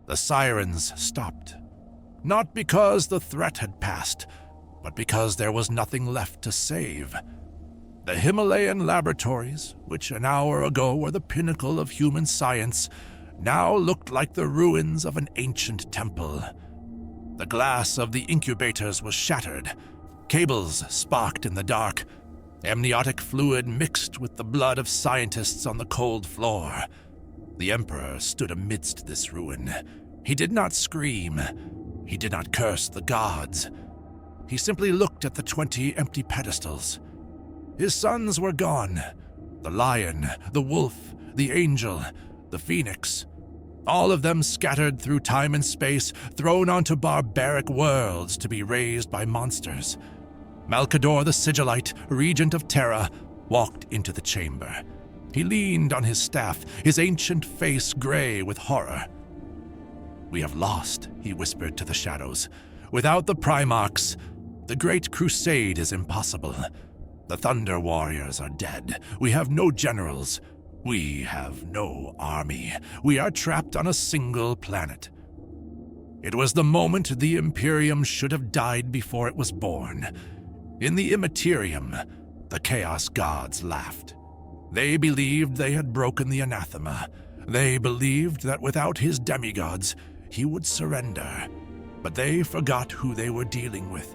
The sirens stopped. Not because the threat had passed, but because there was nothing left to save. The Himalayan laboratories, which an hour ago were the pinnacle of human science, now looked like the ruins of an ancient temple. The glass of the incubators was shattered. Cables sparked in the dark. Amniotic fluid mixed with the blood of scientists on the cold floor. The Emperor stood amidst this ruin. He did not scream. He did not curse the gods. He simply looked at the 20 empty pedestals. His sons were gone. The lion, the wolf, the angel, the phoenix. All of them scattered through time and space, thrown onto barbaric worlds to be raised by monsters. Malkador the Sigillite, regent of Terra, walked into the chamber. He leaned on his staff, his ancient face gray with horror. "We have lost," he whispered to the shadows. "Without the Primarchs, the Great Crusade is impossible. The Thunder Warriors are dead. We have no generals. We have no army. We are trapped on a single planet." It was the moment the Imperium should have died before it was born. In the Immaterium, the Chaos Gods laughed. They believed they had broken the anathema. They believed that without his demigods, he would surrender. But they forgot who they were dealing with.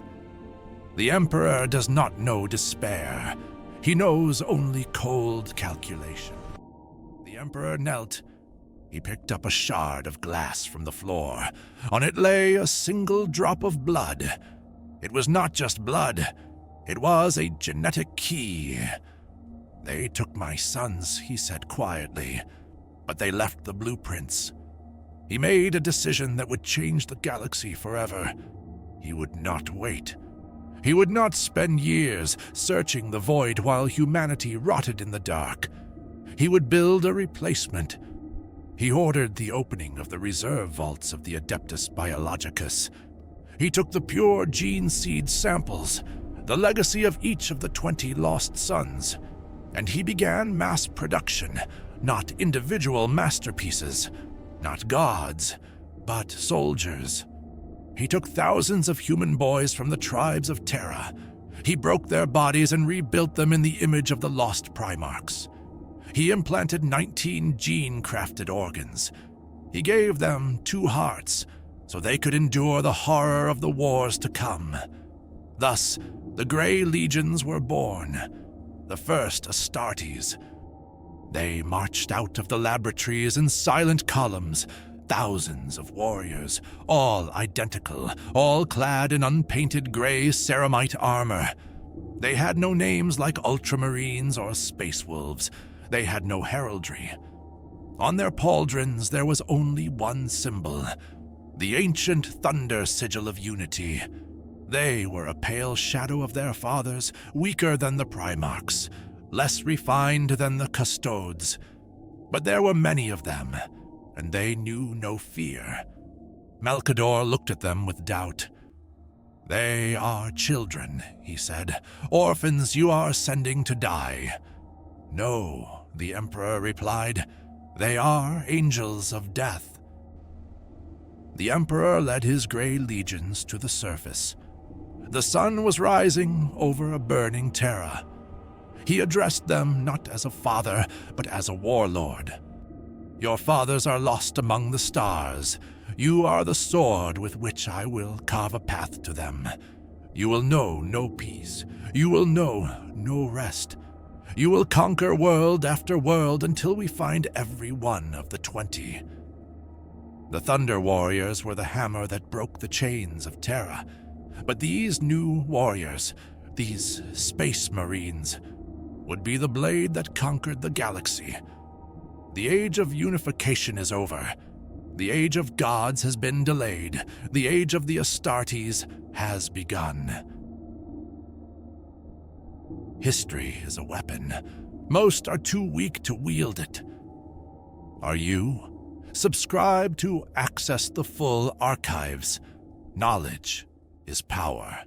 The Emperor does not know despair. He knows only cold calculation. The Emperor knelt. He picked up a shard of glass from the floor. On it lay a single drop of blood. It was not just blood. It was a genetic key. "They took my sons," he said quietly, "but they left the blueprints." He made a decision that would change the galaxy forever. He would not wait. He would not spend years searching the void while humanity rotted in the dark. He would build a replacement. He ordered the opening of the reserve vaults of the Adeptus Biologicus. He took the pure gene seed samples, the legacy of each of the 20 lost sons, and he began mass production, not individual masterpieces, not gods, but soldiers. He took thousands of human boys from the tribes of Terra. He broke their bodies and rebuilt them in the image of the lost Primarchs. He implanted 19 gene-crafted organs. He gave them 2 hearts, so they could endure the horror of the wars to come. Thus, the Grey Legions were born, the first Astartes. They marched out of the laboratories in silent columns, thousands of warriors, all identical, all clad in unpainted gray ceramite armor. They had no names like Ultramarines or Space Wolves. They had no heraldry. On their pauldrons there was only one symbol, the ancient thunder sigil of unity. They were a pale shadow of their fathers, weaker than the Primarchs, less refined than the Custodes. But there were many of them, and they knew no fear. Malkador looked at them with doubt. "They are children," he said, "orphans you are sending to die." "No," the Emperor replied, "they are angels of death." The Emperor led his Grey Legions to the surface. The sun was rising over a burning Terra. He addressed them not as a father, but as a warlord. "Your fathers are lost among the stars. You are the sword with which I will carve a path to them. You will know no peace. You will know no rest. You will conquer world after world until we find every one of the 20. The Thunder Warriors were the hammer that broke the chains of Terra. But these new warriors, these Space Marines, would be the blade that conquered the galaxy. The age of unification is over. The age of gods has been delayed. The age of the Astartes has begun. History is a weapon. Most are too weak to wield it. Are you? Subscribe to access the full archives. Knowledge is power.